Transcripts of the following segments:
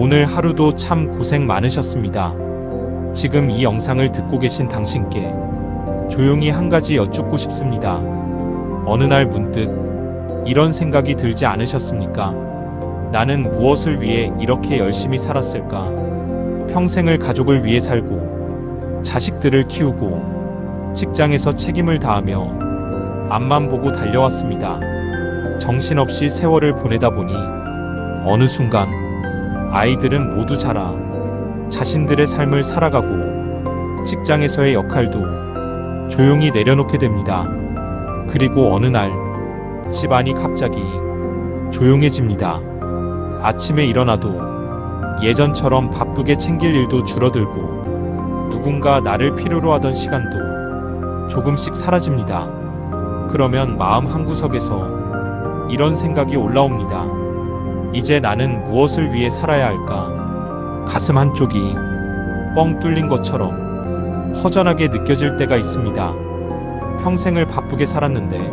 오늘 하루도 참 고생 많으셨습니다. 지금 이 영상을 듣고 계신 당신께 조용히 한 가지 여쭙고 싶습니다. 어느 날 문득 이런 생각이 들지 않으셨습니까? 나는 무엇을 위해 이렇게 열심히 살았을까? 평생을 가족을 위해 살고 자식들을 키우고 직장에서 책임을 다하며 앞만 보고 달려왔습니다. 정신없이 세월을 보내다 보니 어느 순간 아이들은 모두 자라 자신들의 삶을 살아가고 직장에서의 역할도 조용히 내려놓게 됩니다. 그리고 어느 날 집안이 갑자기 조용해집니다. 아침에 일어나도 예전처럼 바쁘게 챙길 일도 줄어들고 누군가 나를 필요로 하던 시간도 조금씩 사라집니다. 그러면 마음 한구석에서 이런 생각이 올라옵니다. 이제 나는 무엇을 위해 살아야 할까? 가슴 한쪽이 뻥 뚫린 것처럼 허전하게 느껴질 때가 있습니다. 평생을 바쁘게 살았는데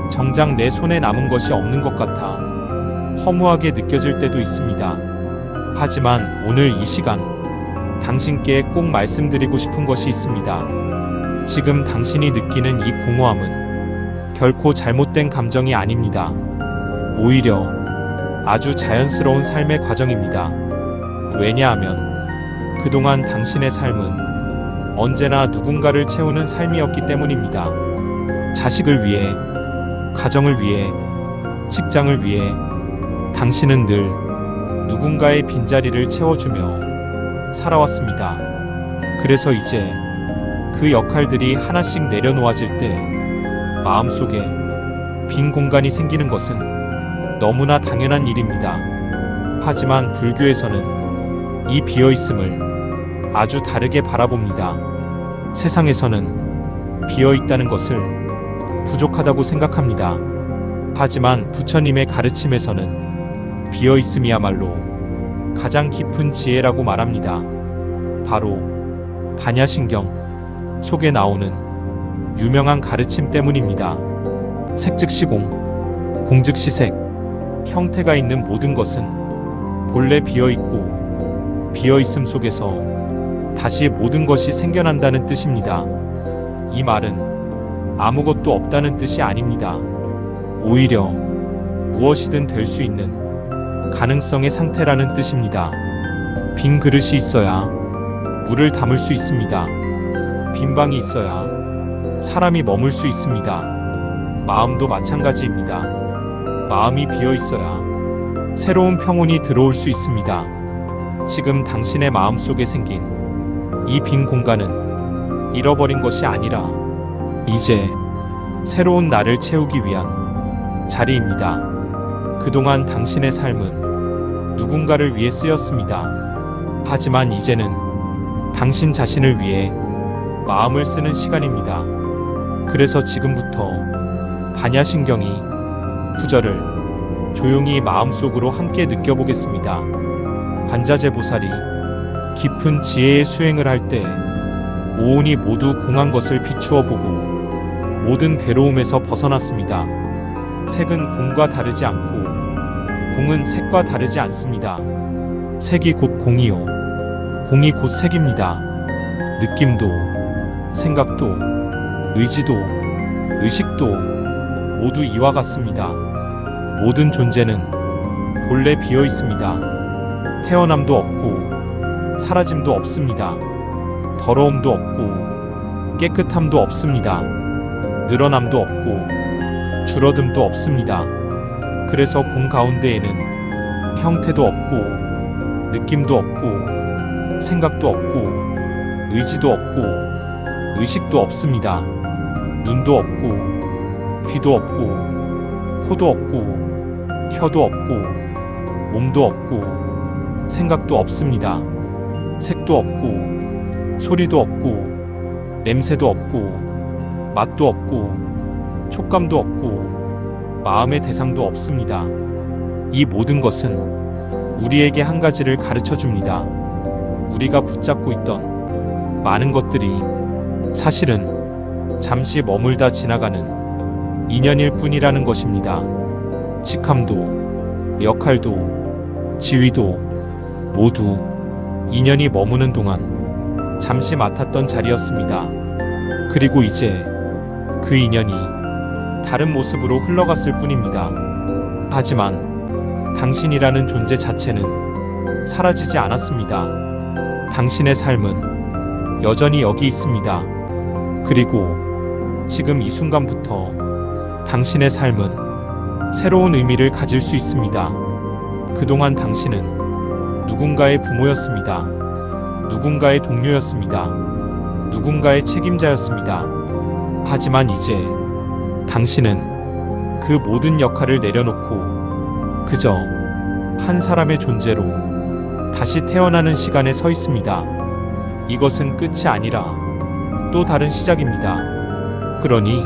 정작 내 손에 남은 것이 없는 것 같아 허무하게 느껴질 때도 있습니다. 하지만 오늘 이 시간 당신께 꼭 말씀드리고 싶은 것이 있습니다. 지금 당신이 느끼는 이 공허함은 결코 잘못된 감정이 아닙니다. 오히려 아주 자연스러운 삶의 과정입니다. 왜냐하면 그동안 당신의 삶은 언제나 누군가를 채우는 삶이었기 때문입니다. 자식을 위해, 가정을 위해, 직장을 위해 당신은 늘 누군가의 빈자리를 채워주며 살아왔습니다. 그래서 이제 그 역할들이 하나씩 내려놓아질 때 마음속에 빈 공간이 생기는 것은 너무나 당연한 일입니다. 하지만 불교에서는 이 비어있음을 아주 다르게 바라봅니다. 세상에서는 비어있다는 것을 부족하다고 생각합니다. 하지만 부처님의 가르침에서는 비어있음이야말로 가장 깊은 지혜라고 말합니다. 바로 반야신경 속에 나오는 유명한 가르침 때문입니다. 색즉시공, 공즉시색, 형태가 있는 모든 것은 본래 비어있고 비어있음 속에서 다시 모든 것이 생겨난다는 뜻입니다. 이 말은 아무것도 없다는 뜻이 아닙니다. 오히려 무엇이든 될 수 있는 가능성의 상태라는 뜻입니다. 빈 그릇이 있어야 물을 담을 수 있습니다. 빈 방이 있어야 사람이 머물 수 있습니다. 마음도 마찬가지입니다. 마음이 비어 있어야 새로운 평온이 들어올 수 있습니다. 지금 당신의 마음 속에 생긴 이 빈 공간은 잃어버린 것이 아니라 이제 새로운 나를 채우기 위한 자리입니다. 그동안 당신의 삶은 누군가를 위해 쓰였습니다. 하지만 이제는 당신 자신을 위해 마음을 쓰는 시간입니다. 그래서 지금부터 반야신경이 구절을 조용히 마음속으로 함께 느껴보겠습니다. 관자재보살이 깊은 지혜의 수행을 할 때 오온이 모두 공한 것을 비추어 보고 모든 괴로움에서 벗어났습니다. 색은 공과 다르지 않고 공은 색과 다르지 않습니다. 색이 곧 공이요, 공이 곧 색입니다. 느낌도, 생각도, 의지도, 의식도 모두 이와 같습니다. 모든 존재는 본래 비어 있습니다. 태어남도 없고 사라짐도 없습니다. 더러움도 없고 깨끗함도 없습니다. 늘어남도 없고 줄어듦도 없습니다. 그래서 공 가운데에는 형태도 없고 느낌도 없고 생각도 없고 의지도 없고 의식도 없습니다. 눈도 없고 귀도 없고 코도 없고 혀도 없고 몸도 없고 생각도 없습니다. 색도 없고 소리도 없고 냄새도 없고 맛도 없고 촉감도 없고 마음의 대상도 없습니다. 이 모든 것은 우리에게 한 가지를 가르쳐 줍니다. 우리가 붙잡고 있던 많은 것들이 사실은 잠시 머물다 지나가는 인연일 뿐이라는 것입니다. 직함도, 역할도, 지위도 모두 인연이 머무는 동안 잠시 맡았던 자리였습니다. 그리고 이제 그 인연이 다른 모습으로 흘러갔을 뿐입니다. 하지만 당신이라는 존재 자체는 사라지지 않았습니다. 당신의 삶은 여전히 여기 있습니다. 그리고 지금 이 순간부터 당신의 삶은 새로운 의미를 가질 수 있습니다. 그동안 당신은 누군가의 부모였습니다. 누군가의 동료였습니다. 누군가의 책임자였습니다. 하지만 이제 당신은 그 모든 역할을 내려놓고 그저 한 사람의 존재로 다시 태어나는 시간에 서 있습니다. 이것은 끝이 아니라 또 다른 시작입니다. 그러니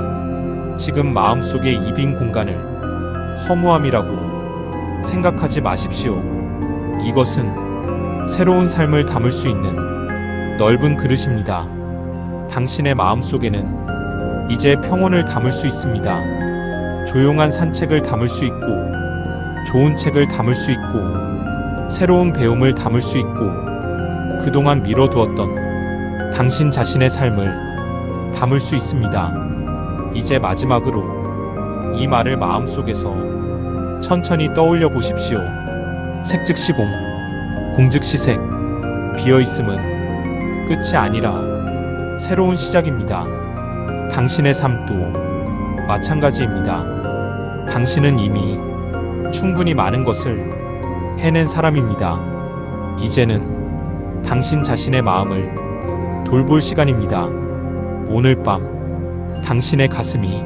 지금 마음속의 이 빈 공간을 허무함이라고 생각하지 마십시오. 이것은 새로운 삶을 담을 수 있는 넓은 그릇입니다. 당신의 마음속에는 이제 평온을 담을 수 있습니다. 조용한 산책을 담을 수 있고, 좋은 책을 담을 수 있고, 새로운 배움을 담을 수 있고, 그동안 미뤄두었던 당신 자신의 삶을 담을 수 있습니다. 이제 마지막으로 이 말을 마음속에서 천천히 떠올려 보십시오. 색즉시공, 공즉시색. 비어있음은 끝이 아니라 새로운 시작입니다. 당신의 삶도 마찬가지입니다. 당신은 이미 충분히 많은 것을 해낸 사람입니다. 이제는 당신 자신의 마음을 돌볼 시간입니다. 오늘 밤 당신의 가슴이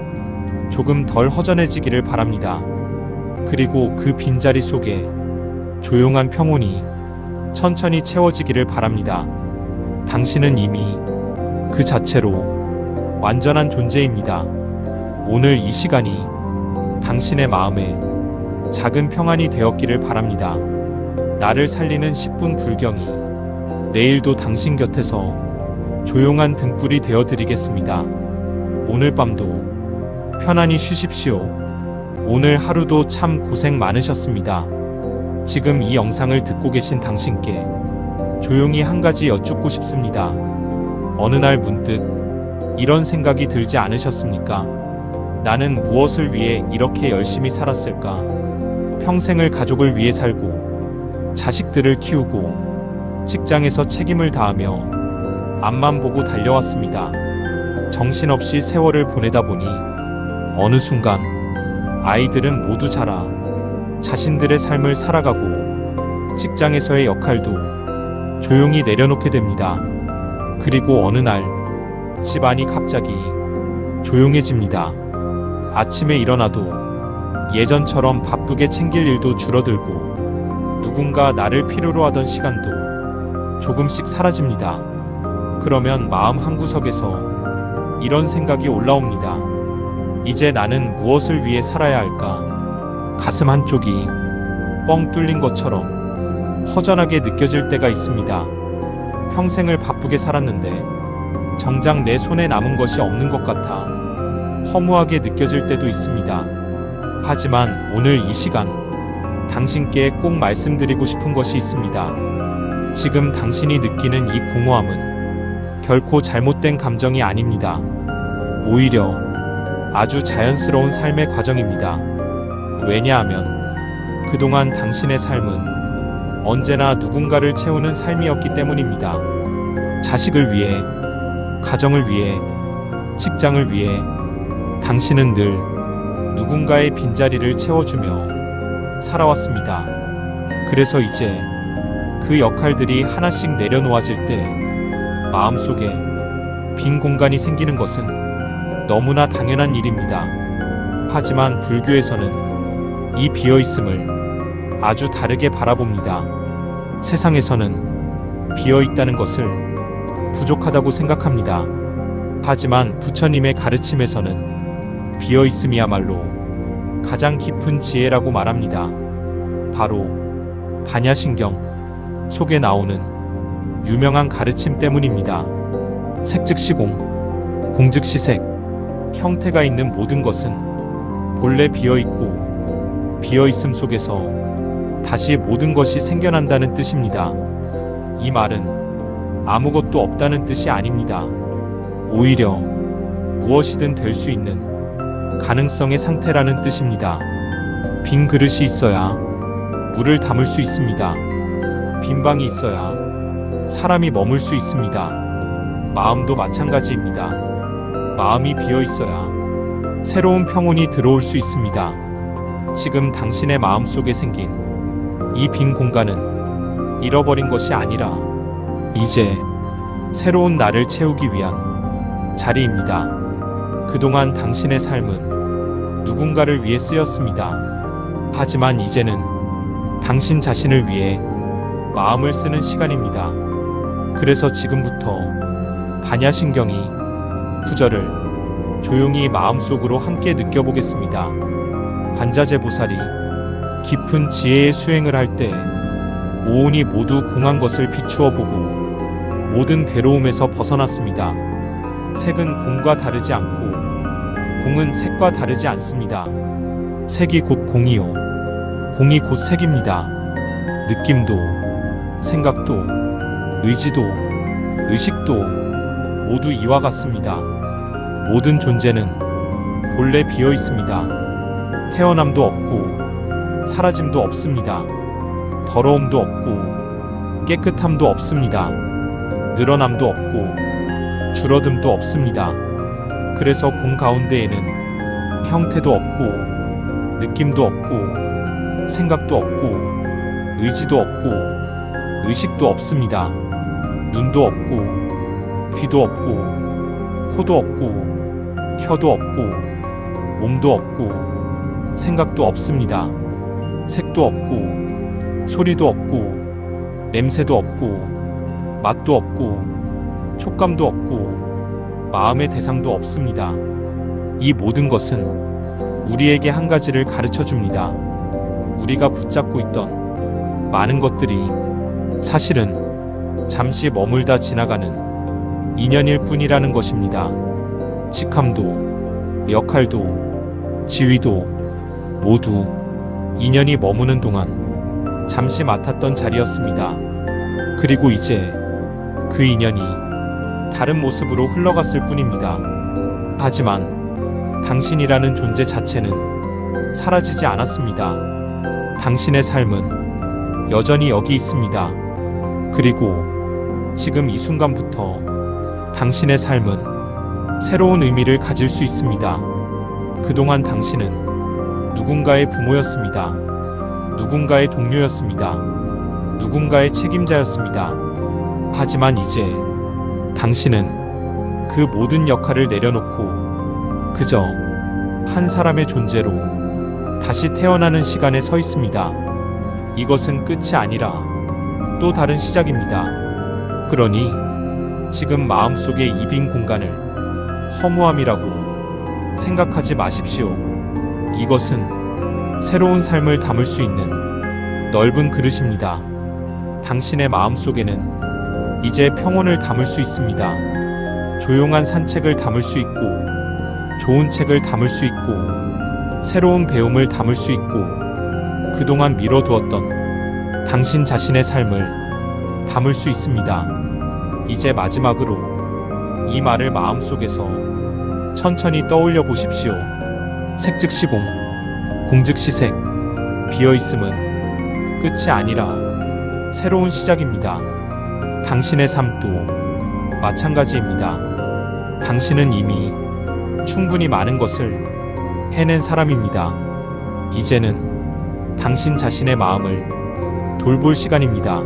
조금 덜 허전해지기를 바랍니다. 그리고 그 빈자리 속에 조용한 평온이 천천히 채워지기를 바랍니다. 당신은 이미 그 자체로 완전한 존재입니다. 오늘 이 시간이 당신의 마음에 작은 평안이 되었기를 바랍니다. 나를 살리는 10분 불경이 내일도 당신 곁에서 조용한 등불이 되어드리겠습니다. 오늘 밤도 편안히 쉬십시오. 오늘 하루도 참 고생 많으셨습니다. 지금 이 영상을 듣고 계신 당신께 조용히 한 가지 여쭙고 싶습니다. 어느 날 문득 이런 생각이 들지 않으셨습니까? 나는 무엇을 위해 이렇게 열심히 살았을까? 평생을 가족을 위해 살고, 자식들을 키우고, 직장에서 책임을 다하며 앞만 보고 달려왔습니다. 정신없이 세월을 보내다 보니 어느 순간 아이들은 모두 자라 자신들의 삶을 살아가고, 직장에서의 역할도 조용히 내려놓게 됩니다. 그리고 어느 날 집안이 갑자기 조용해집니다. 아침에 일어나도 예전처럼 바쁘게 챙길 일도 줄어들고, 누군가 나를 필요로 하던 시간도 조금씩 사라집니다. 그러면 마음 한구석에서 이런 생각이 올라옵니다. 이제 나는 무엇을 위해 살아야 할까? 가슴 한쪽이 뻥 뚫린 것처럼 허전하게 느껴질 때가 있습니다. 평생을 바쁘게 살았는데 정작 내 손에 남은 것이 없는 것 같아 허무하게 느껴질 때도 있습니다. 하지만 오늘 이 시간 당신께 꼭 말씀드리고 싶은 것이 있습니다. 지금 당신이 느끼는 이 공허함은 결코 잘못된 감정이 아닙니다. 오히려 아주 자연스러운 삶의 과정입니다. 왜냐하면 그동안 당신의 삶은 언제나 누군가를 채우는 삶이었기 때문입니다. 자식을 위해, 가정을 위해, 직장을 위해 당신은 늘 누군가의 빈자리를 채워주며 살아왔습니다. 그래서 이제 그 역할들이 하나씩 내려놓아질 때 마음속에 빈 공간이 생기는 것은 너무나 당연한 일입니다. 하지만 불교에서는 이 비어있음을 아주 다르게 바라봅니다. 세상에서는 비어있다는 것을 부족하다고 생각합니다. 하지만 부처님의 가르침에서는 비어있음이야말로 가장 깊은 지혜라고 말합니다. 바로 반야신경 속에 나오는 유명한 가르침 때문입니다. 색즉시공, 공즉시색. 형태가 있는 모든 것은 본래 비어있고, 비어있음 속에서 다시 모든 것이 생겨난다는 뜻입니다. 이 말은 아무것도 없다는 뜻이 아닙니다. 오히려 무엇이든 될 수 있는 가능성의 상태라는 뜻입니다. 빈 그릇이 있어야 물을 담을 수 있습니다. 빈 방이 있어야 사람이 머물 수 있습니다. 마음도 마찬가지입니다. 마음이 비어 있어야 새로운 평온이 들어올 수 있습니다. 지금 당신의 마음 속에 생긴 이 빈 공간은 잃어버린 것이 아니라 이제 새로운 나를 채우기 위한 자리입니다. 그동안 당신의 삶은 누군가를 위해 쓰였습니다. 하지만 이제는 당신 자신을 위해 마음을 쓰는 시간입니다. 그래서 지금부터 반야신경이 구절을 조용히 마음속으로 함께 느껴보겠습니다. 관자재보살이 깊은 지혜의 수행을 할 때 오온이 모두 공한 것을 비추어 보고 모든 괴로움에서 벗어났습니다. 색은 공과 다르지 않고 공은 색과 다르지 않습니다. 색이 곧 공이요, 공이 곧 색입니다. 느낌도, 생각도, 의지도, 의식도 모두 이와 같습니다. 모든 존재는 본래 비어 있습니다. 태어남도 없고 사라짐도 없습니다. 더러움도 없고 깨끗함도 없습니다. 늘어남도 없고 줄어듦도 없습니다. 그래서 공 가운데에는 형태도 없고 느낌도 없고 생각도 없고 의지도 없고 의식도 없습니다. 눈도 없고 귀도 없고 코도 없고 혀도 없고 몸도 없고 생각도 없습니다. 색도 없고 소리도 없고 냄새도 없고 맛도 없고 촉감도 없고 마음의 대상도 없습니다. 이 모든 것은 우리에게 한 가지를 가르쳐 줍니다. 우리가 붙잡고 있던 많은 것들이 사실은 잠시 머물다 지나가는 인연일 뿐이라는 것입니다. 직함도, 역할도, 지위도 모두 인연이 머무는 동안 잠시 맡았던 자리였습니다. 그리고 이제 그 인연이 다른 모습으로 흘러갔을 뿐입니다. 하지만 당신이라는 존재 자체는 사라지지 않았습니다. 당신의 삶은 여전히 여기 있습니다. 그리고 지금 이 순간부터 당신의 삶은 새로운 의미를 가질 수 있습니다. 그동안 당신은 누군가의 부모였습니다. 누군가의 동료였습니다. 누군가의 책임자였습니다. 하지만 이제 당신은 그 모든 역할을 내려놓고 그저 한 사람의 존재로 다시 태어나는 시간에 서 있습니다. 이것은 끝이 아니라 또 다른 시작입니다. 그러니 지금 마음속의 이 빈 공간을 허무함이라고 생각하지 마십시오. 이것은 새로운 삶을 담을 수 있는 넓은 그릇입니다. 당신의 마음속에는 이제 평온을 담을 수 있습니다. 조용한 산책을 담을 수 있고, 좋은 책을 담을 수 있고, 새로운 배움을 담을 수 있고, 그동안 미뤄두었던 당신 자신의 삶을 담을 수 있습니다. 이제 마지막으로 이 말을 마음속에서 천천히 떠올려 보십시오. 색 즉시 공, 공 즉시 색. 비어있음은 끝이 아니라 새로운 시작입니다. 당신의 삶도 마찬가지입니다. 당신은 이미 충분히 많은 것을 해낸 사람입니다. 이제는 당신 자신의 마음을 돌볼 시간입니다.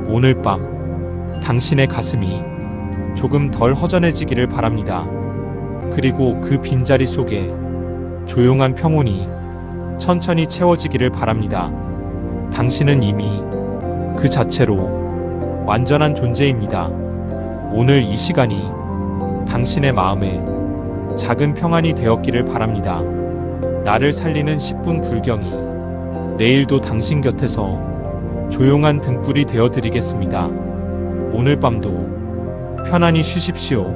오늘 밤 당신의 가슴이 조금 덜 허전해지기를 바랍니다. 그리고 그 빈자리 속에 조용한 평온이 천천히 채워지기를 바랍니다. 당신은 이미 그 자체로 완전한 존재입니다. 오늘 이 시간이 당신의 마음에 작은 평안이 되었기를 바랍니다. 나를 살리는 10분 불경이 내일도 당신 곁에서 조용한 등불이 되어드리겠습니다. 오늘 밤도 편안히 쉬십시오.